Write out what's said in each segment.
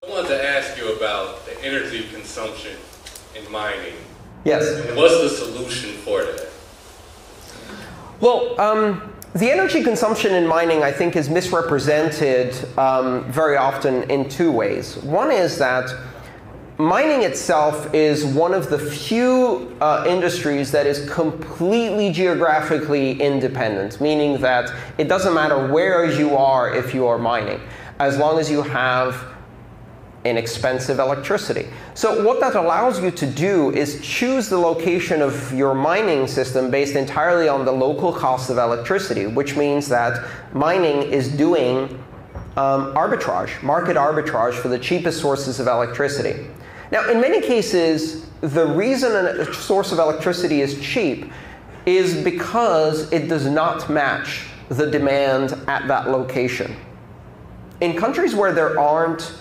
I wanted to ask you about the energy consumption in mining. Yes. And what's the solution for that? Well, the energy consumption in mining, I think, is misrepresented very often in two ways. One is that mining itself is one of the few industries that is completely geographically independent, meaning that it doesn't matter where you are if you are mining, as long as you have inexpensive electricity. So what that allows you to do is choose the location of your mining system based entirely on the local cost of electricity, which means that mining is doing arbitrage, market arbitrage for the cheapest sources of electricity. Now, in many cases, the reason a source of electricity is cheap is because it does not match the demand at that location. In countries where there aren't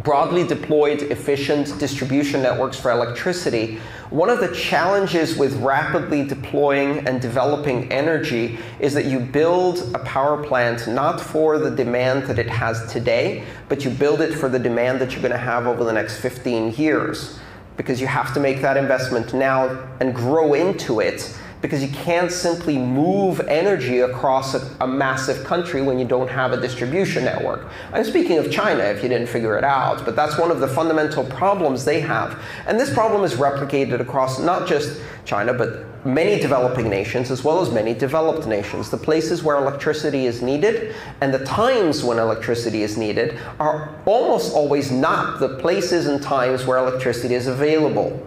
broadly deployed efficient distribution networks for electricity, one of the challenges with rapidly deploying and developing energy is that you build a power plant not for the demand that it has today, but you build it for the demand that you're going to have over the next 15 years. Because you have to make that investment now and grow into it, because you can't simply move energy across a massive country when you don't have a distribution network. I'm speaking of China, if you didn't figure it out, but that's one of the fundamental problems they have. And this problem is replicated across not just China, but many developing nations, as well as many developed nations. The places where electricity is needed and the times when electricity is needed are almost always not the places and times where electricity is available.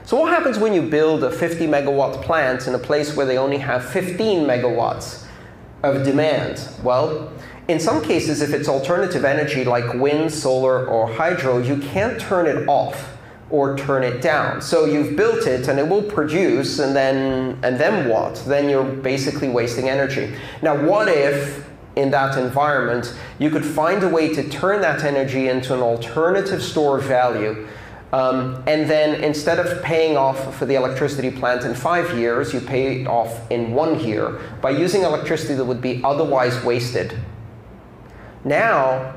So what happens when you build a 50 megawatt plant in a place where they only have 15 megawatts of demand? Well, in some cases, if it's alternative energy like wind, solar, or hydro, you can't turn it off or turn it down. So you've built it and it will produce, and then what? Then you're basically wasting energy. Now, what if in that environment you could find a way to turn that energy into an alternative store of value? And then instead of paying off for the electricity plant in 5 years, you pay it off in 1 year by using electricity that would be otherwise wasted. Now,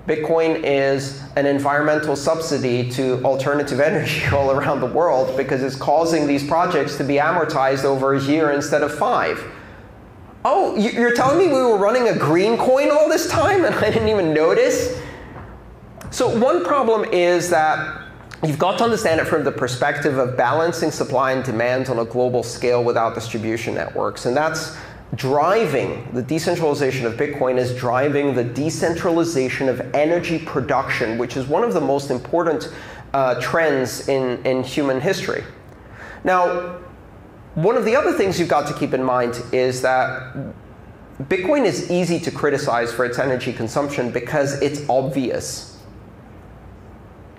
Bitcoin is an environmental subsidy to alternative energy all around the world because it's causing these projects to be amortized over a year instead of 5. Oh, you're telling me we were running a green coin all this time and I didn't even notice? So one problem is that you've got to understand it from the perspective of balancing supply and demand on a global scale without distribution networks. And that's driving the decentralization of Bitcoin, is driving the decentralization of energy production, which is one of the most important trends in human history. Now, one of the other things you've got to keep in mind is that Bitcoin is easy to criticize for its energy consumption because it's obvious.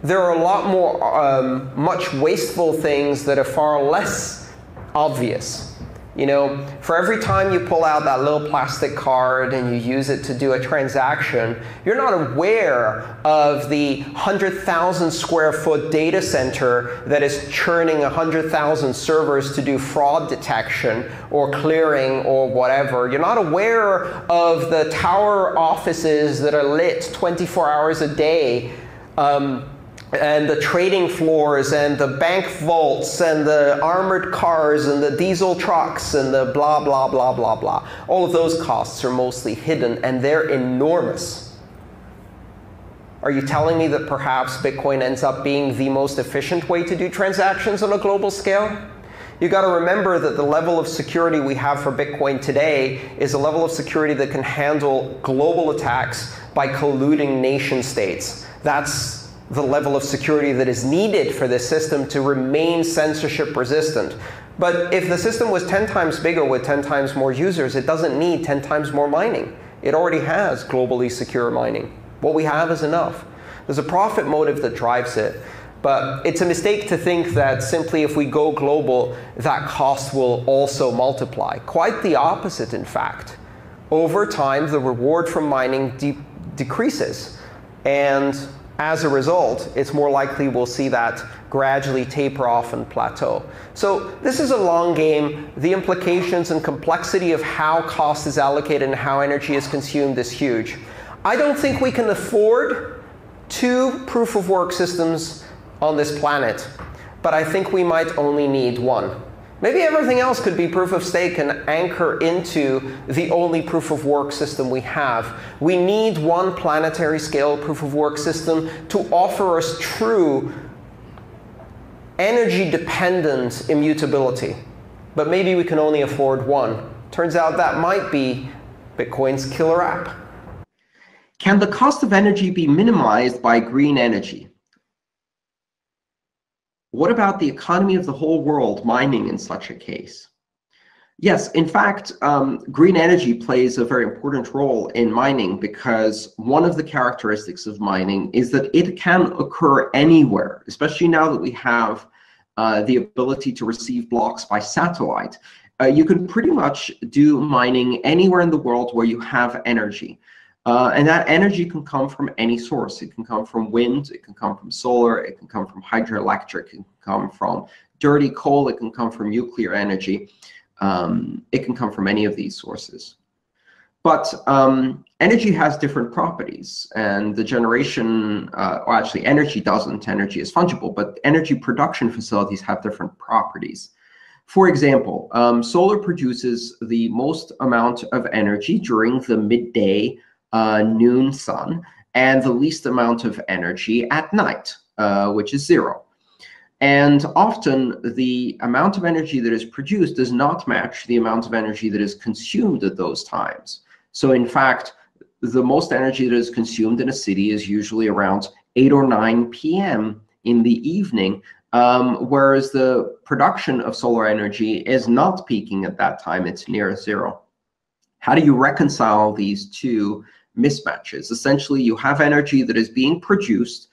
There are a lot more much wasteful things that are far less obvious. You know, for every time you pull out that little plastic card and you use it to do a transaction, you're not aware of the 100,000 square foot data center that is churning 100,000 servers to do fraud detection or clearing or whatever. You're not aware of the tower offices that are lit 24 hours a day, and the trading floors, and the bank vaults, and the armored cars, and the diesel trucks, and the blah, blah, blah, blah, blah. All of those costs are mostly hidden, and they're enormous. Are you telling me that perhaps Bitcoin ends up being the most efficient way to do transactions on a global scale? You've got to remember that the level of security we have for Bitcoin today is a level of security that can handle global attacks by colluding nation states. That's the level of security that is needed for this system to remain censorship resistant. But if the system was 10 times bigger with 10 times more users, it doesn't need 10 times more mining. It already has globally secure mining. What we have is enough. There's a profit motive that drives it. But it's a mistake to think that simply if we go global, that cost will also multiply. Quite the opposite, in fact. Over time, the reward from mining decreases. And as a result, it's more likely we'll see that gradually taper off and plateau. So this is a long game. The implications and complexity of how cost is allocated and how energy is consumed is huge. I don't think we can afford 2 proof-of-work systems on this planet, but I think we might only need 1. Maybe everything else could be proof of stake and anchor into the only proof of work system we have. We need 1 planetary scale proof of work system to offer us true energy dependent immutability. But maybe we can only afford 1. Turns out that might be Bitcoin's killer app. Can the cost of energy be minimized by green energy? What about the economy of the whole world mining in such a case? Yes, in fact, green energy plays a very important role in mining, because one of the characteristics of mining is that it can occur anywhere, especially now that we have the ability to receive blocks by satellite. You can pretty much do mining anywhere in the world where you have energy. And that energy can come from any source. It can come from wind, it can come from solar, it can come from hydroelectric, it can come from dirty coal, it can come from nuclear energy. It can come from any of these sources. But energy has different properties, and the generation, or actually energy doesn't, energy is fungible, but energy production facilities have different properties. For example, solar produces the most amount of energy during the midday noon sun, and the least amount of energy at night, which is 0. And often the amount of energy that is produced does not match the amount of energy that is consumed at those times. So in fact, the most energy that is consumed in a city is usually around 8 or 9 p.m. in the evening, whereas the production of solar energy is not peaking at that time, it's near 0. How do you reconcile these 2 mismatches? Essentially, you have energy that is being produced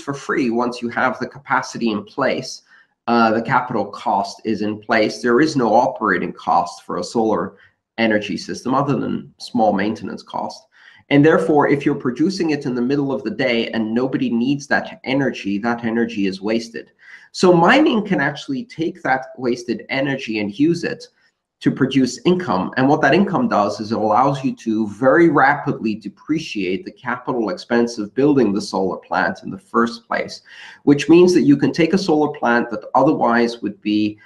for free once you have the capacity in place. The capital cost is in place. There is no operating cost for a solar energy system other than small maintenance cost. And therefore, if you're producing it in the middle of the day and nobody needs that energy is wasted. So mining can actually take that wasted energy and use it to produce income. And what that income does is it allows you to very rapidly depreciate the capital expense of building the solar plant in the first place, which means that you can take a solar plant that otherwise would be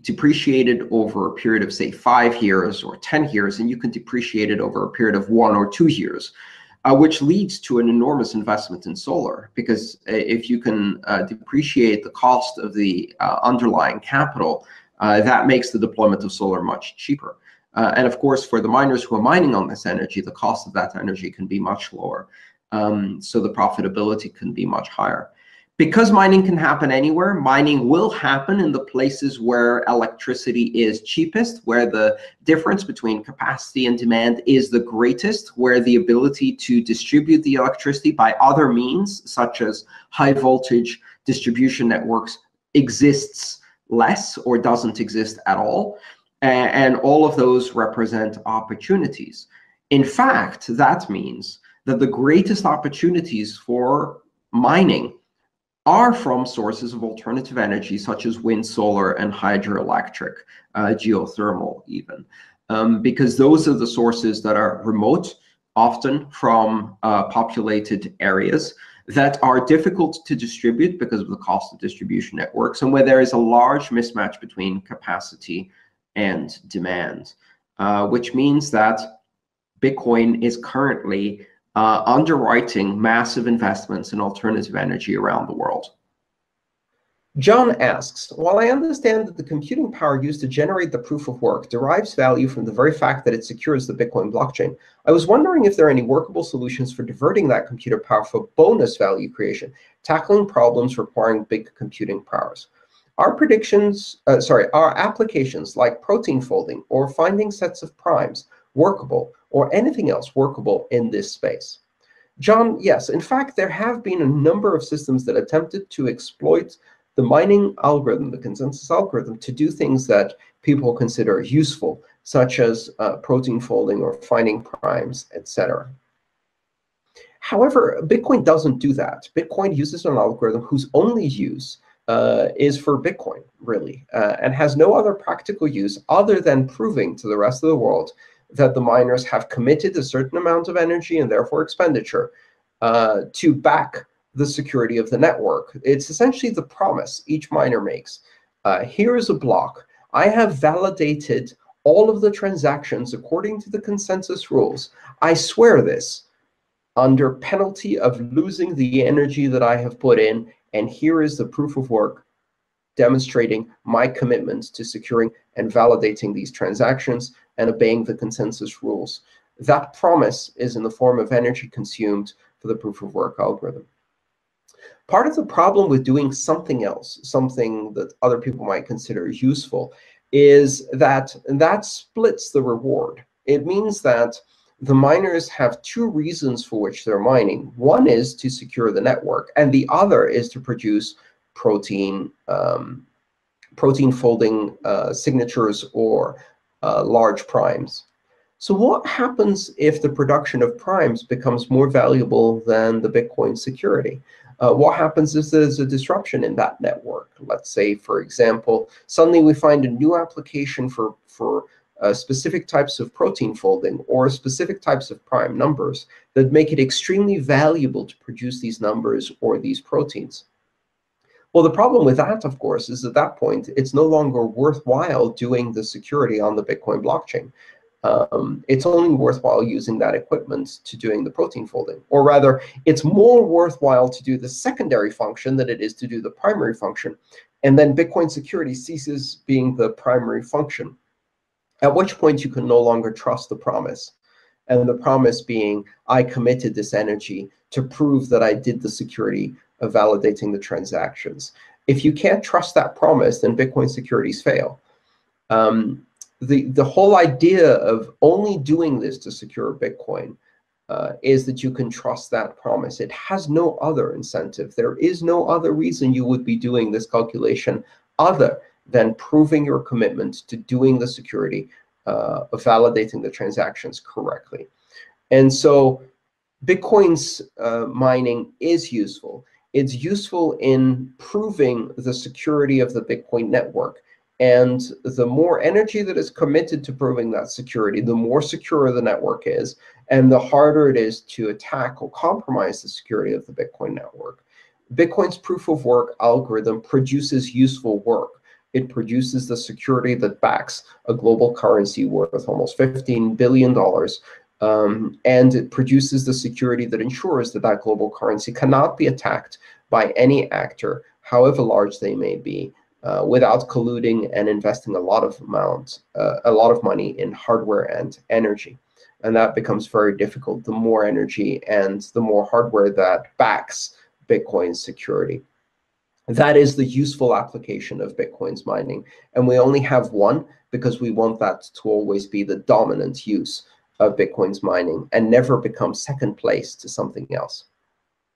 depreciated over a period of, say, 5 years or 10 years, and you can depreciate it over a period of 1 or 2 years, which leads to an enormous investment in solar. Because if you can depreciate the cost of the underlying capital, that makes the deployment of solar much cheaper. And of course, for the miners who are mining on this energy, the cost of that energy can be much lower. So the profitability can be much higher. Because mining can happen anywhere, mining will happen in the places where electricity is cheapest, where the difference between capacity and demand is the greatest, where the ability to distribute the electricity by other means, such as high voltage distribution networks, exists less or doesn't exist at all. And all of those represent opportunities. In fact, that means that the greatest opportunities for mining are from sources of alternative energy, such as wind, solar, and hydroelectric, geothermal even, because those are the sources that are remote, often from populated areas, that are difficult to distribute because of the cost of distribution networks, and where there is a large mismatch between capacity and demand, which means that Bitcoin is currently underwriting massive investments in alternative energy around the world. John asks, while I understand that the computing power used to generate the proof of work derives value from the very fact that it secures the Bitcoin blockchain, I was wondering if there are any workable solutions for diverting that computer power for bonus value creation, tackling problems requiring big computing powers. Are applications like protein folding or finding sets of primes workable, or anything else workable in this space? John, yes. In fact, there have been a number of systems that attempted to exploit the mining algorithm, the consensus algorithm, to do things that people consider useful, such as protein folding or finding primes, etc. However, Bitcoin doesn't do that. Bitcoin uses an algorithm whose only use is for Bitcoin, really, and has no other practical use other than proving to the rest of the world that the miners have committed a certain amount of energy and therefore expenditure to back the security of the network. It's essentially the promise each miner makes. Here is a block. I have validated all of the transactions according to the consensus rules. I swear this under penalty of losing the energy that I have put in, and here is the proof of work demonstrating my commitment to securing and validating these transactions and obeying the consensus rules. That promise is in the form of energy consumed for the proof of work algorithm. Part of the problem with doing something else, something that other people might consider useful, is that that splits the reward. It means that the miners have two reasons for which they're mining. One is to secure the network, and the other is to produce protein folding signatures or large primes. So what happens if the production of primes becomes more valuable than the Bitcoin security? What happens if there's a disruption in that network? Let's say, for example, suddenly we find a new application for specific types of protein folding or specific types of prime numbers that make it extremely valuable to produce these numbers or these proteins. Well, the problem with that, of course, is at that point, it's no longer worthwhile doing the security on the Bitcoin blockchain. It's only worthwhile using that equipment to doing the protein folding. Or rather, it's more worthwhile to do the secondary function than it is to do the primary function. And then Bitcoin security ceases being the primary function, at which point you can no longer trust the promise. And the promise being, I committed this energy to prove that I did the security of validating the transactions. If you can't trust that promise, then Bitcoin securities fail. The whole idea of only doing this to secure Bitcoin is that you can trust that promise. It has no other incentive. There is no other reason you would be doing this calculation other than proving your commitment to doing the security of validating the transactions correctly. And so Bitcoin's mining is useful. It's useful in proving the security of the Bitcoin network. And the more energy that is committed to proving that security, the more secure the network is, and the harder it is to attack or compromise the security of the Bitcoin network. Bitcoin's proof of work algorithm produces useful work. It produces the security that backs a global currency worth almost $15 billion. And it produces the security that ensures that that global currency cannot be attacked by any actor, however large they may be, without colluding and investing a lot of money in hardware and energy. And that becomes very difficult the more energy and the more hardware that backs Bitcoin's security. That is the useful application of Bitcoin's mining. And we only have one because we want that to always be the dominant use of Bitcoin's mining and never become second place to something else.